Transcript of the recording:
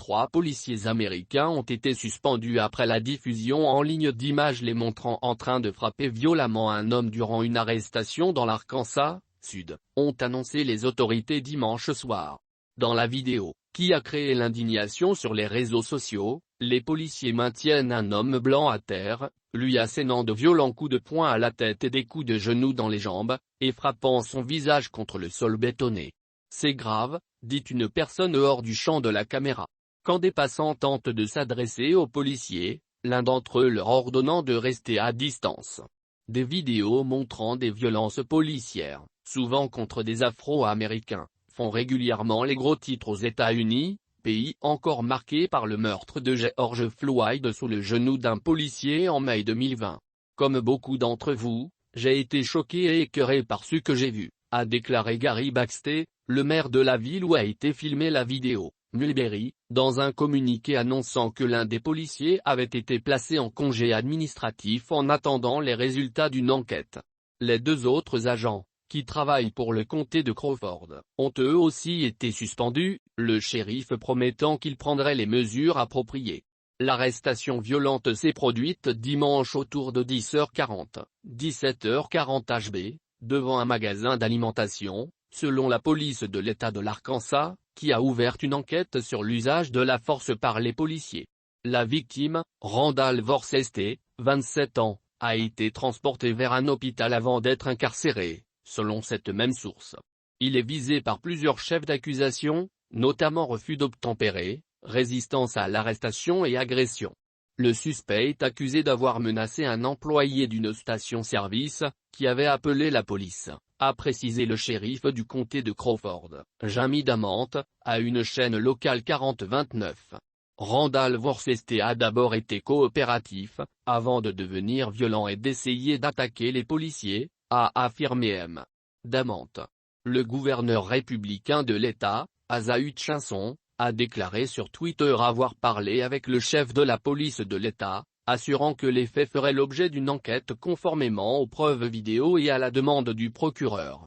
3 policiers américains ont été suspendus après la diffusion en ligne d'images les montrant en train de frapper violemment un homme durant une arrestation dans l'Arkansas Sud, ont annoncé les autorités dimanche soir. Dans la vidéo, qui a créé l'indignation sur les réseaux sociaux, les policiers maintiennent un homme blanc à terre, lui assénant de violents coups de poing à la tête et des coups de genoux dans les jambes, et frappant son visage contre le sol bétonné. C'est grave, dit une personne hors du champ de la caméra. Quand des passants tentent de s'adresser aux policiers, l'un d'entre eux leur ordonnant de rester à distance. Des vidéos montrant des violences policières, souvent contre des Afro-Américains, font régulièrement les gros titres aux États-Unis, pays encore marqué par le meurtre de George Floyd sous le genou d'un policier en mai 2020. Comme beaucoup d'entre vous, j'ai été choqué et écœuré par ce que j'ai vu, a déclaré Gary Baxter, le maire de la ville où a été filmée la vidéo, Mulberry, dans un communiqué annonçant que l'un des policiers avait été placé en congé administratif en attendant les résultats d'une enquête. Les 2 autres agents, qui travaillent pour le comté de Crawford, ont eux aussi été suspendus, le shérif promettant qu'il prendrait les mesures appropriées. L'arrestation violente s'est produite dimanche autour de 10h40, 17h40 HB, devant un magasin d'alimentation, selon la police de l'État de l'Arkansas, qui a ouvert une enquête sur l'usage de la force par les policiers. La victime, Randall Worcester, 27 ans, a été transporté vers un hôpital avant d'être incarcéré, selon cette même source. Il est visé par plusieurs chefs d'accusation, notamment refus d'obtempérer, résistance à l'arrestation et agression. Le suspect est accusé d'avoir menacé un employé d'une station-service, qui avait appelé la police, a précisé le shérif du comté de Crawford, Jamie Damant, à une chaîne locale 4029. Randall Worcester a d'abord été coopératif, avant de devenir violent et d'essayer d'attaquer les policiers, a affirmé M. Damant. Le gouverneur républicain de l'État, Asa Hutchinson, a déclaré sur Twitter avoir parlé avec le chef de la police de l'État, assurant que les faits feraient l'objet d'une enquête conformément aux preuves vidéo et à la demande du procureur.